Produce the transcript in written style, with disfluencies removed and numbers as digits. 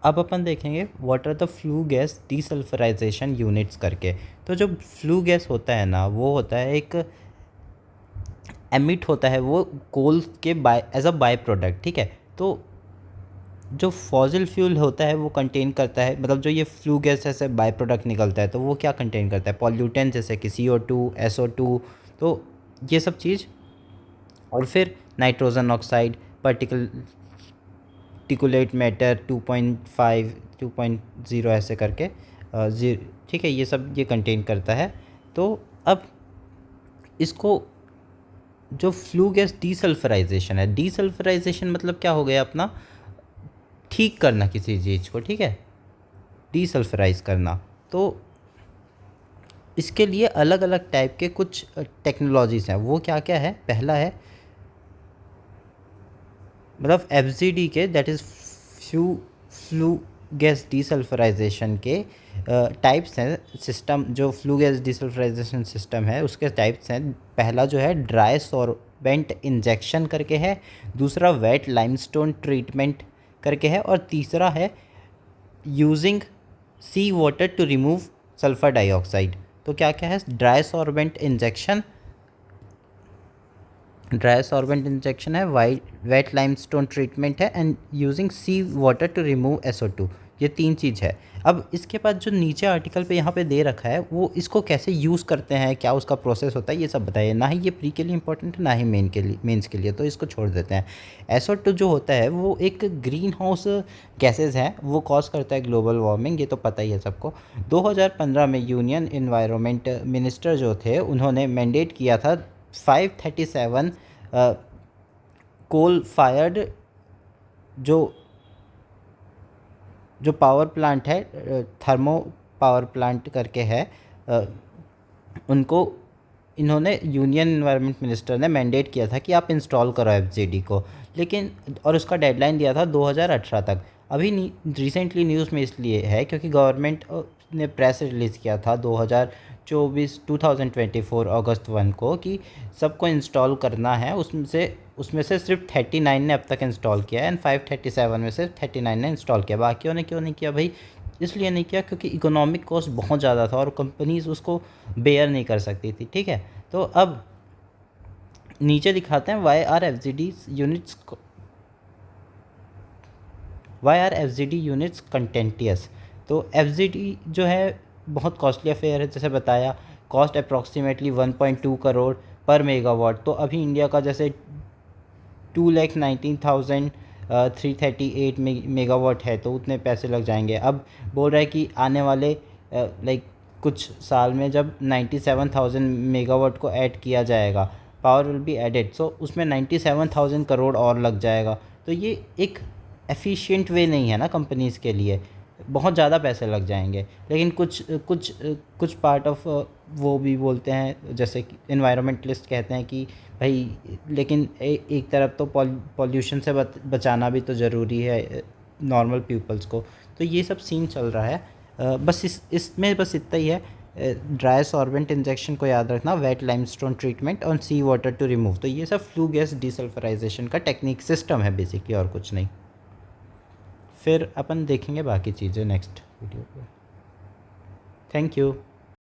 अब अपन देखेंगे what are the flue gas desulphurisation units करके। तो जो फ्लू गैस होता है ना, वो होता है एक एमिट होता है वो कोल के by as a byproduct, ठीक है। तो जो फॉसिल फ्यूल होता है वो कंटेन करता है, मतलब जो ये फ्लू गैस ऐसे बाय प्रोडक्ट निकलता है तो वो क्या कंटेन करता है, पॉल्यूटेंट जैसे कि CO2, SO2, तो ये सब चीज़। और फिर नाइट्रोजन ऑक्साइड, पार्टिकुलेट मैटर 2.5 2.0 ऐसे करके ठीक है, ये सब ये कंटेन करता है। तो अब इसको जो फ्लू गैस डीसल्फराइजेशन है, डीसल्फराइजेशन मतलब क्या हो गया अपना, ठीक करना किसी चीज़ को, ठीक है, डीसल्फराइज करना। तो इसके लिए अलग अलग टाइप के कुछ टेक्नोलॉजीज़ हैं। वो क्या क्या है, पहला है मतलब FGD के, that is flu gas desulphurisation के टाइप्स हैं। सिस्टम जो फ्लू गैस डीसल्फराइजेशन सिस्टम है उसके टाइप्स हैं। पहला जो है ड्राई सॉर्बेंट इंजेक्शन करके है, दूसरा वेट लाइमस्टोन ट्रीटमेंट करके है, और तीसरा है using sea water to remove sulphur dioxide. तो क्या क्या है, ड्राई सॉर्बेंट इंजेक्शन है, वेट लाइमस्टोन ट्रीटमेंट है, and using sea water to remove SO2। ये तीन चीज़ है। अब इसके बाद जो नीचे आर्टिकल पे यहाँ पे दे रखा है वो इसको कैसे यूज़ करते हैं, क्या उसका प्रोसेस होता है, ये सब बताइए। ना ही ये प्री के लिए इंपॉर्टेंट है ना ही मेंस के लिए, तो इसको छोड़ देते हैं। SO2 जो होता है वो एक ग्रीन हाउस गैसेज है, वो कॉज करता है ग्लोबल वार्मिंग, ये तो पता ही है सबको। 2015 में यूनियन इन्वायरमेंट मिनिस्टर जो थे उन्होंने मैंडेट किया था 537 कोल फायर्ड जो जो पावर प्लांट है, थर्मो पावर प्लांट करके है, उनको इन्होंने यूनियन इन्वायरमेंट मिनिस्टर ने मैंडेट किया था कि आप इंस्टॉल करो FGD को, लेकिन और उसका डेडलाइन दिया था 2018 तक। अभी रिसेंटली न्यूज़ में इसलिए है क्योंकि गवर्नमेंट ने प्रेस रिलीज़ किया था 2024 अगस्त 1 को कि सबको इंस्टॉल करना है। उसमें से सिर्फ 39 ने अब तक इंस्टॉल किया है, एंड 537 में से 39 ने इंस्टॉल किया। बाकियों ने क्यों नहीं किया भाई, इसलिए नहीं किया क्योंकि इकोनॉमिक कॉस्ट बहुत ज़्यादा था और कंपनीज उसको बेयर नहीं कर सकती थी, ठीक है। तो अब नीचे दिखाते हैं वाई आर FGD यूनिट्स कंटेंटियस। तो FGD जो है बहुत कॉस्टली अफेयर है, जैसे बताया, कॉस्ट अप्रॉक्सीमेटली 1.2 करोड़ पर मेगावाट। तो अभी इंडिया का जैसे 2,19,338 मेगावाट है, तो उतने पैसे लग जाएंगे। अब बोल रहा है कि आने वाले कुछ साल में जब 97,000 मेगावाट को ऐड किया जाएगा, पावर विल बी एडेड, सो उसमें 97,000 करोड़ और लग जाएगा। तो ये एक एफिशिएंट वे नहीं है ना कंपनीज़ के लिए, बहुत ज़्यादा पैसे लग जाएंगे। लेकिन कुछ पार्ट ऑफ वो भी बोलते हैं, जैसे कि इन्वायरमेंटलिस्ट कहते हैं कि भाई लेकिन एक तरफ तो पॉल्यूशन से बचाना भी तो ज़रूरी है नॉर्मल पीपल्स को। तो ये सब सीन चल रहा है। बस इसमें बस इतना ही है। ड्राई सॉर्बेंट इंजेक्शन को याद रखना, वेट लाइमस्टोन ट्रीटमेंट और सी वाटर टू रिमूव। तो ये सब फ्लू गैस डीसल्फराइजेशन का टेक्निक सिस्टम है बेसिकली, और कुछ नहीं। फिर अपन देखेंगे बाकी चीज़ें नेक्स्ट वीडियो पे। Thank you.